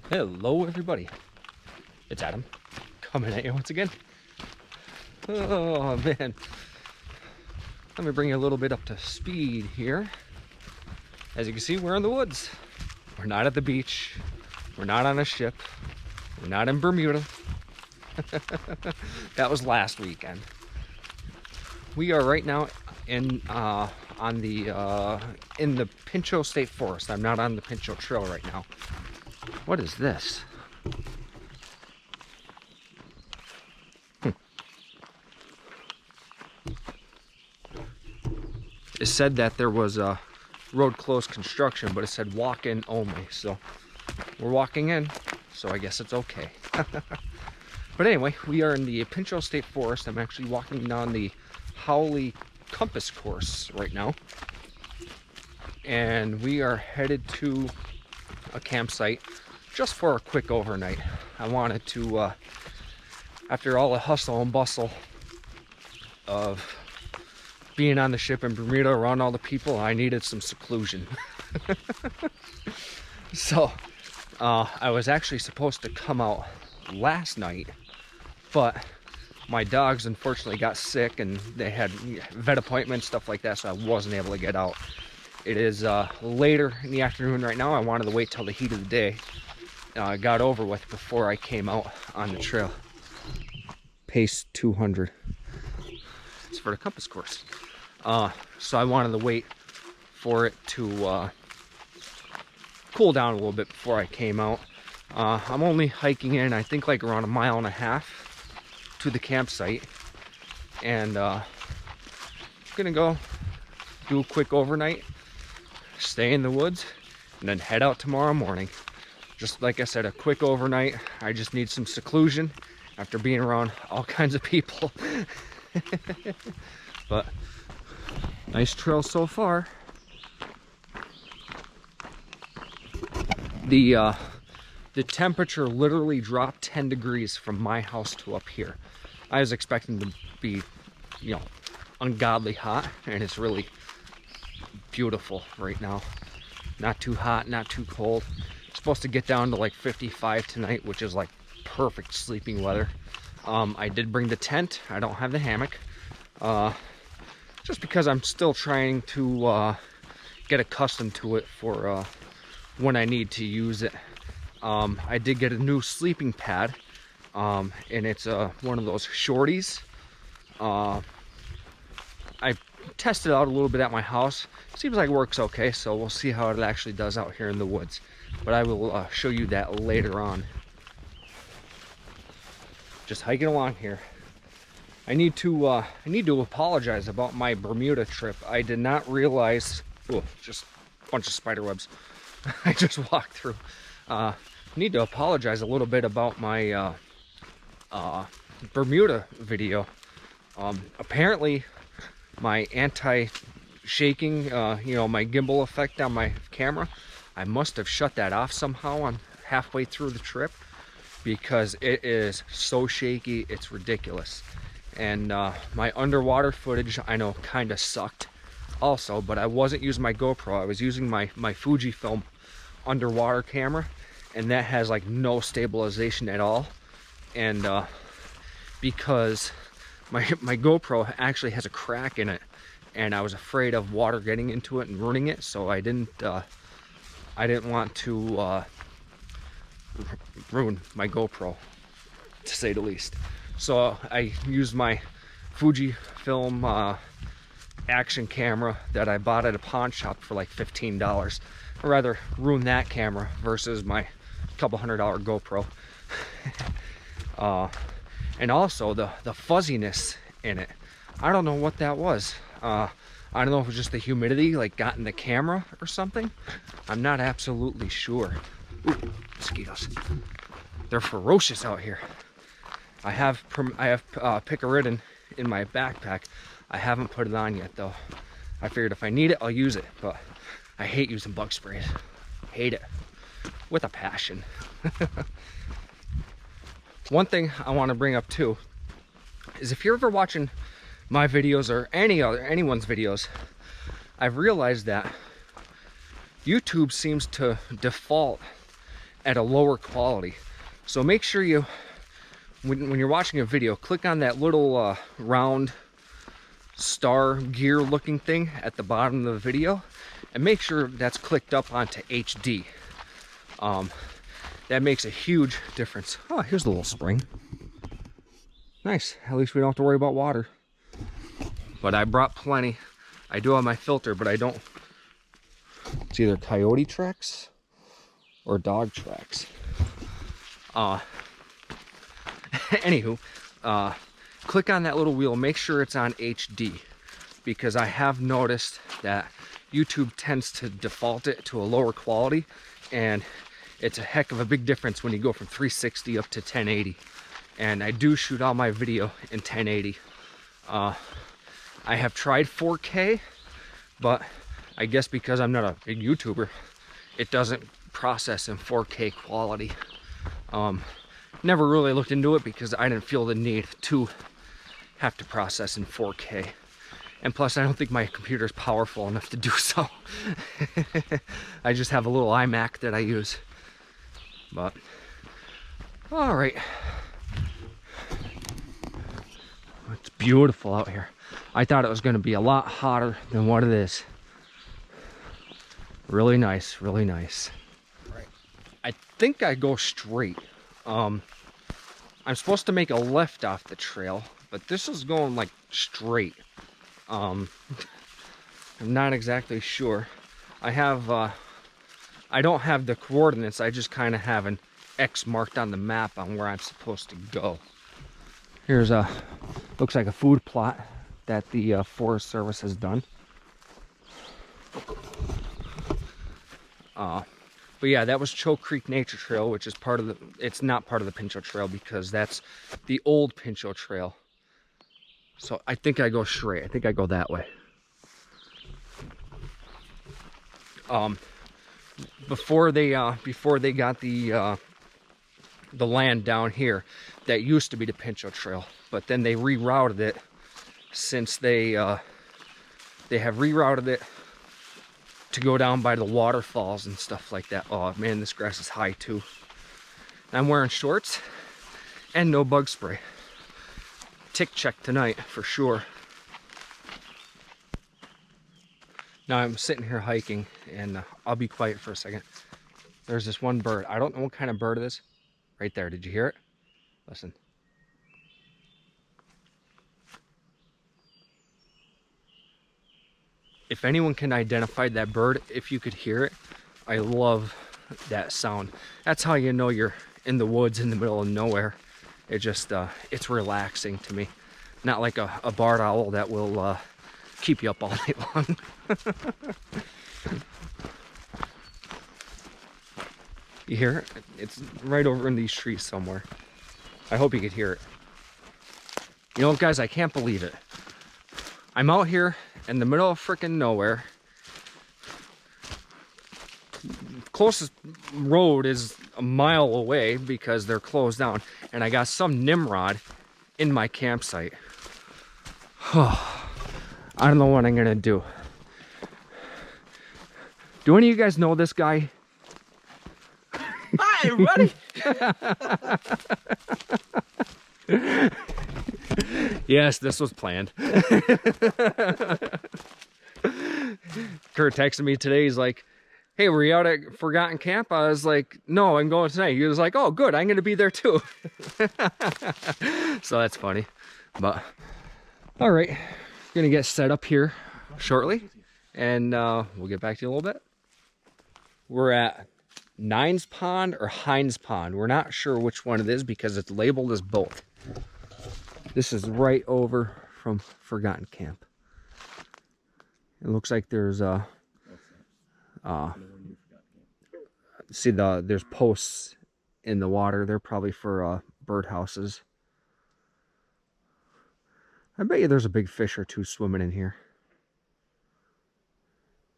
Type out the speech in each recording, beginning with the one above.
Hello everybody, it's Adam coming at you once again. Oh man, let me bring you a little bit up to speed here. As you can see, we're in the woods. We're not at the beach, we're not on a ship, we're not in Bermuda. That was last weekend. We are right now in the Pinchot State Forest. I'm not on the Pinchot Trail right now. What is this? It said that there was a road closed construction, but it said walk in only. So we're walking in, so I guess it's okay. But anyway, we are in the Pinchot State Forest. I'm actually walking down the Howley compass course right now. And we are headed to a campsite just for a quick overnight. I wanted to, after all the hustle and bustle of being on the ship in Bermuda around all the people, I needed some seclusion. So I was actually supposed to come out last night, but my dogs unfortunately got sick and they had vet appointments, stuff like that, so I wasn't able to get out. It is later in the afternoon right now. I wanted to wait till the heat of the day got over with before I came out on the trail. Pace 200. It's for the compass course. So I wanted to wait for it to cool down a little bit before I came out. I'm only hiking in, I think, like around 1.5 miles to the campsite, and gonna go do a quick overnight, stay in the woods, and then head out tomorrow morning. Just like I said, a quick overnight. I just need some seclusion after being around all kinds of people. But nice trail so far. The temperature literally dropped 10 degrees from my house to up here. I was expecting to be, ungodly hot, and it's really beautiful right now. Not too hot, not too cold. It's supposed to get down to like 55 tonight, which is like perfect sleeping weather. I did bring the tent. I don't have the hammock. Just because I'm still trying to get accustomed to it for when I need to use it. I did get a new sleeping pad, and it's one of those shorties. I tested it out a little bit at my house. Seems like it works okay, so we'll see how it actually does out here in the woods. But I will show you that later on. Just hiking along here. I need to apologize about my Bermuda trip. I did not realize. Oh, just a bunch of spider webs. I just walked through. Need to apologize a little bit about my Bermuda video. Apparently my anti-shaking, my gimbal effect on my camera, I must have shut that off somehow on halfway through the trip, because it is so shaky, it's ridiculous. And my underwater footage, I know, kind of sucked also, but I wasn't using my GoPro. I was using my Fujifilm underwater camera, and that has like no stabilization at all. And because my GoPro actually has a crack in it, and I was afraid of water getting into it and ruining it, so I didn't want to ruin my GoPro, to say the least. So I used my Fujifilm action camera that I bought at a pawn shop for like $15. I'd rather ruin that camera versus my couple $100 GoPro. And also the fuzziness in it. I don't know what that was. I don't know if it was just the humidity like got in the camera or something. I'm not absolutely sure. Ooh, mosquitoes. They're ferocious out here. I have picaridin in my backpack. I haven't put it on yet though. I figured if I need it, I'll use it, but I hate using bug sprays. Hate it with a passion. One thing I want to bring up too is, if you're ever watching my videos or anyone's videos, I've realized that YouTube seems to default at a lower quality. So make sure you, when you're watching a video, click on that little round star gear looking thing at the bottom of the video and make sure that's clicked up onto HD. That makes a huge difference. Oh, here's the little spring. Nice, at least we don't have to worry about water. But I brought plenty. I do have my filter, but I don't. It's either coyote tracks or dog tracks. Anywho, click on that little wheel, make sure it's on HD, because I have noticed that YouTube tends to default it to a lower quality, and it's a heck of a big difference when you go from 360 up to 1080. And I do shoot all my video in 1080. I have tried 4K, but I guess because I'm not a big YouTuber, it doesn't process in 4K quality. Never really looked into it because I didn't feel the need to have to process in 4K. And plus, I don't think my computer's powerful enough to do so. I just have a little iMac that I use. But, all right. It's beautiful out here. I thought it was going to be a lot hotter than what it is. Really nice, really nice. Right. I think I go straight. I'm supposed to make a left off the trail, but this is going like straight. I'm not exactly sure. I don't have the coordinates. I just kind of have an X marked on the map on where I'm supposed to go. Here's looks like a food plot that the Forest Service has done. But yeah, that was Choke Creek Nature Trail, which is part of the, it's not part of the Pinchot Trail because that's the old Pinchot Trail. So I think I go straight. I think I go that way. Before they got the land down here, that used to be the Pinchot Trail, but then they rerouted it since they have rerouted it to go down by the waterfalls and stuff like that. Oh man, this grass is high too. I'm wearing shorts and no bug spray. Tick check tonight for sure. Now I'm sitting here hiking and I'll be quiet for a second. There's this one bird. I don't know what kind of bird it is. Right there, did you hear it? Listen. If anyone can identify that bird, if you could hear it, I love that sound. That's how you know you're in the woods in the middle of nowhere. It just, it's relaxing to me. Not like a barred owl that will keep you up all night long. You hear it? It's right over in these trees somewhere. I hope you could hear it. You know, guys, I can't believe it. I'm out here in the middle of frickin' nowhere. Closest road is a mile away because they're closed down. And I got some Nimrod in my campsite. I don't know what I'm gonna do. Do any of you guys know this guy? Hi, everybody! Yes, this was planned. Kurt texted me today. He's like, hey, were you out at Forgotten Camp? I was like, no, I'm going tonight. He was like, oh, good. I'm going to be there too. So that's funny. But, all right. Going to get set up here shortly. And we'll get back to you in a little bit. We're at Nines Pond or Hines Pond. We're not sure which one it is because it's labeled as both. This is right over from Forgotten Camp. It looks like there's see there's posts in the water. They're probably for birdhouses. I bet you there's a big fish or two swimming in here.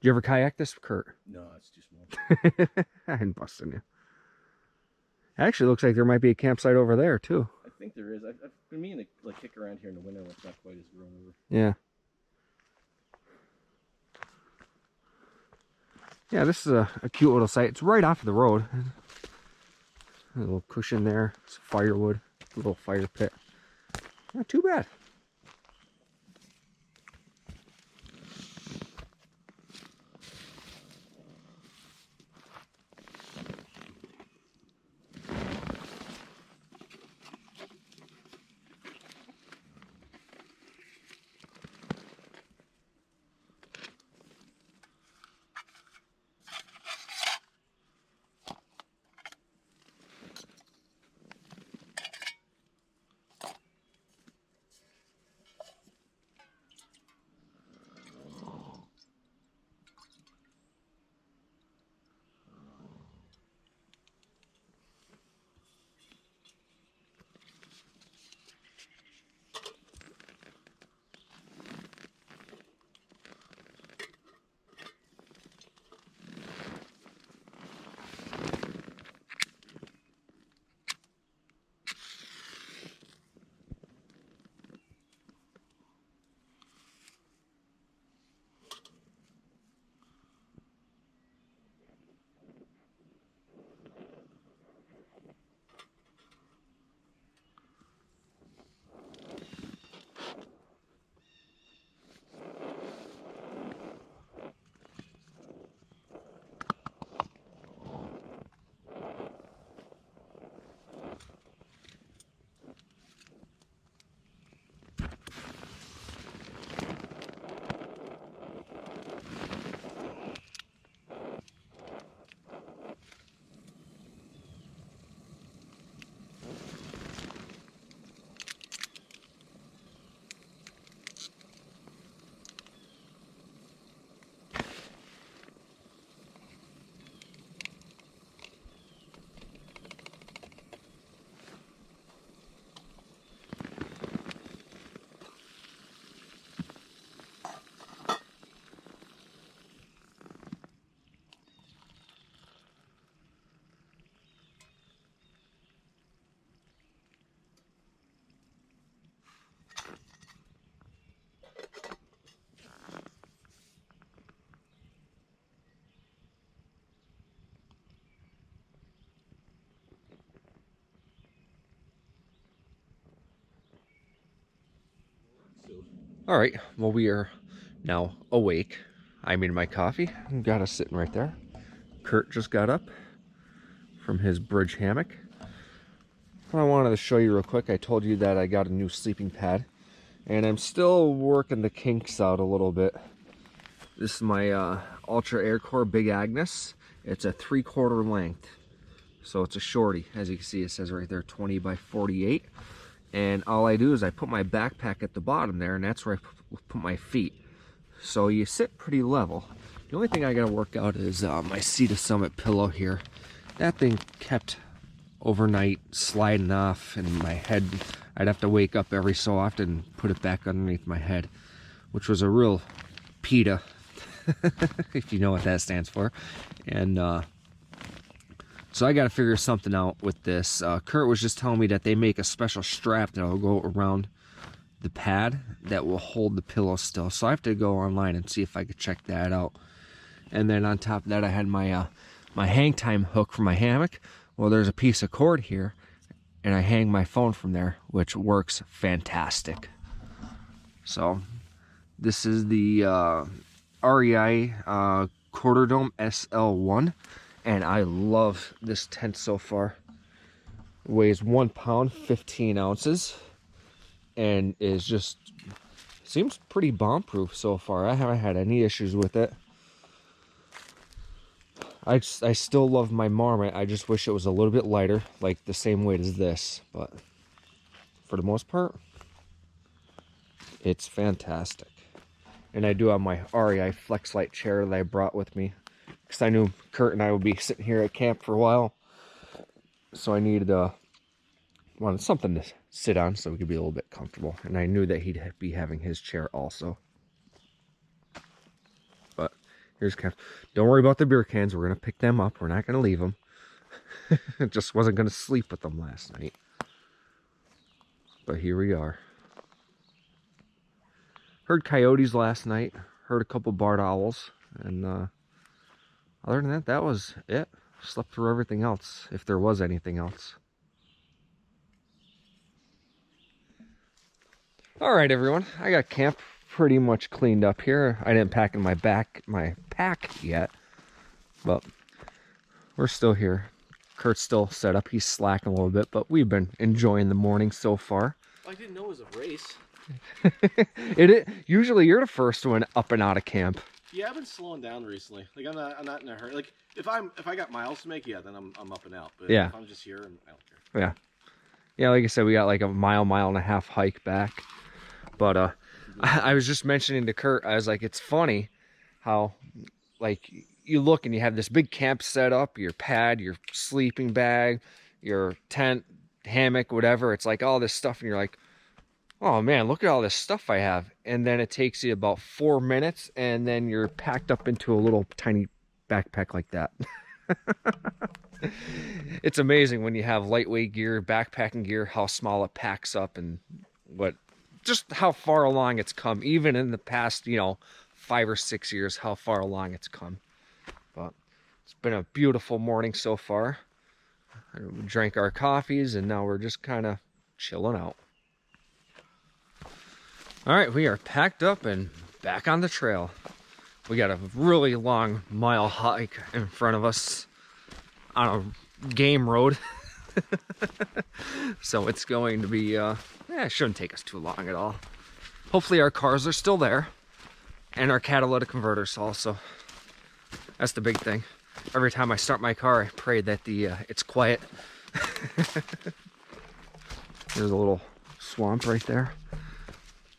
Did you ever kayak this, Kurt? No, it's too small. I'm busting you. Actually, looks like there might be a campsite over there too. I think there is. I've been meaning to like kick around here in the winter when it's not quite as grown over. Yeah. Yeah, this is a cute little site. It's right off the road. A little cushion there, some firewood, a little fire pit. Not too bad. All right, well, we are now awake. I made my coffee, got us sitting right there. Kurt just got up from his bridge hammock. What I wanted to show you real quick, I told you that I got a new sleeping pad, and I'm still working the kinks out a little bit. This is my Ultra Aircore Big Agnes. It's a 3/4 length, so it's a shorty. As you can see, it says right there 20 by 48. And all I do is I put my backpack at the bottom there, and that's where I put my feet. So you sit pretty level. The only thing I gotta work out is my Sea to Summit pillow here. That thing kept overnight sliding off, and my head, I'd have to wake up every so often and put it back underneath my head, which was a real PETA, if you know what that stands for. And so I got to figure something out with this. Kurt was just telling me that they make a special strap that will go around the pad that will hold the pillow still. So I have to go online and see if I could check that out. And then on top of that, I had my my hang time hook for my hammock. Well, there's a piece of cord here, and I hang my phone from there, which works fantastic. So this is the REI Quarter Dome SL1. And I love this tent so far. It weighs 1 pound, 15 ounces. And is just, seems pretty bomb-proof so far. I haven't had any issues with it. I still love my Marmot. I just wish it was a little bit lighter, like the same weight as this. But for the most part, it's fantastic. And I do have my REI FlexLight chair that I brought with me, because I knew Kurt and I would be sitting here at camp for a while. So I needed wanted something to sit on so we could be a little bit comfortable. And I knew that he'd be having his chair also. But here's kind of, don't worry about the beer cans. We're going to pick them up. We're not going to leave them. Just wasn't going to sleep with them last night. But here we are. Heard coyotes last night. Heard a couple barred owls. And other than that, that was it. slept through everything else, if there was anything else. All right, everyone. I got camp pretty much cleaned up here. I didn't pack in my pack yet, but we're still here. Kurt's still set up. He's slacking a little bit, but we've been enjoying the morning so far. I didn't know it was a race. Usually you're the first one up and out of camp. Yeah, I've been slowing down recently. Like I'm not in a hurry. Like if I got miles to make, yeah, then I'm up and out. But yeah, if I'm just here, I don't care. Yeah. Yeah, like I said, we got like a mile and a half hike back. But I was just mentioning to Kurt, I was like, it's funny how like you look and you have this big camp set up, your pad, your sleeping bag, your tent, hammock, whatever. It's like all this stuff, and you're like, oh man, look at all this stuff I have. And then it takes you about 4 minutes, and then you're packed up into a little tiny backpack like that. It's amazing when you have lightweight gear, backpacking gear, how small it packs up, and just how far along it's come, even in the past, 5 or 6 years, how far along it's come. But it's been a beautiful morning so far. We drank our coffees, and now we're just kind of chilling out. All right, we are packed up and back on the trail. We got a really long mile hike in front of us on a game road. So it's going to be, it shouldn't take us too long at all. Hopefully our cars are still there, and our catalytic converters also. That's the big thing. Every time I start my car, I pray that it's quiet. There's a little swamp right there.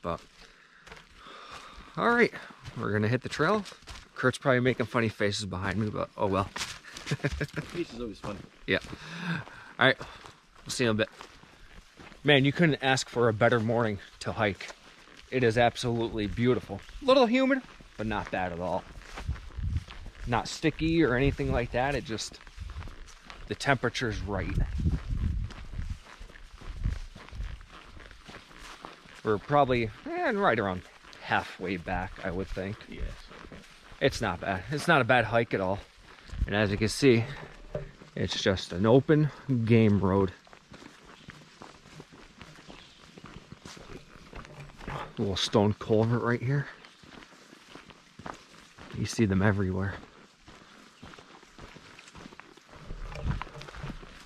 But all right, we're gonna hit the trail. Kurt's probably making funny faces behind me, but oh well. Peace is always fun. Yeah. All right, we'll see you in a bit. Man, you couldn't ask for a better morning to hike. It is absolutely beautiful. A little humid, but not bad at all. Not sticky or anything like that. It just, the temperature's right. We're probably right around halfway back, I would think. Yes. It's not bad. It's not a bad hike at all. And as you can see, it's just an open game road. A little stone culvert right here. You see them everywhere.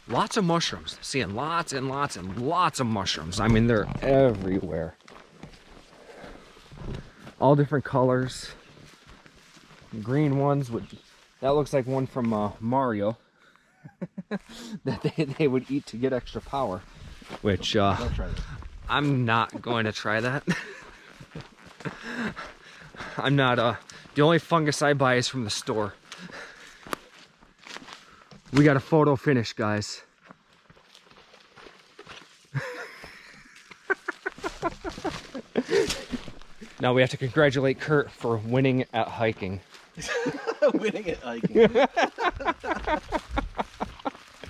Lots of mushrooms. Seeing lots and lots and lots of mushrooms. I mean, they're everywhere. All different colors. Green ones that looks like one from Mario that they would eat to get extra power, which I'm not going to try that. I'm not the only fungus I buy is from the store. We got a photo finish, guys. Now we have to congratulate Kurt for winning at hiking. Winning at hiking.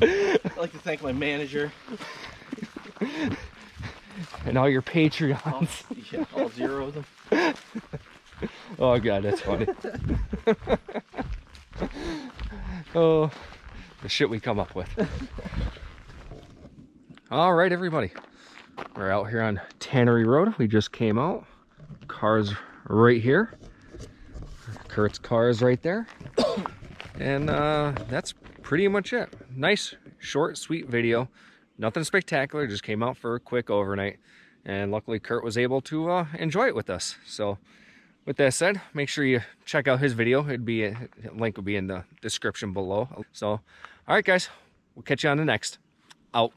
I'd like to thank my manager. And all your Patreons. All 0 of them. Oh god, that's funny. Oh, the shit we come up with. All right, everybody. We're out here on Tannery Road. We just came out. Car's right here. Kurt's car is right there. And that's pretty much it. Nice, short, sweet video. Nothing spectacular. Just came out for a quick overnight. And luckily Kurt was able to enjoy it with us. So with that said, make sure you check out his video. Link will be in the description below. So, all right, guys. We'll catch you on the next. Out.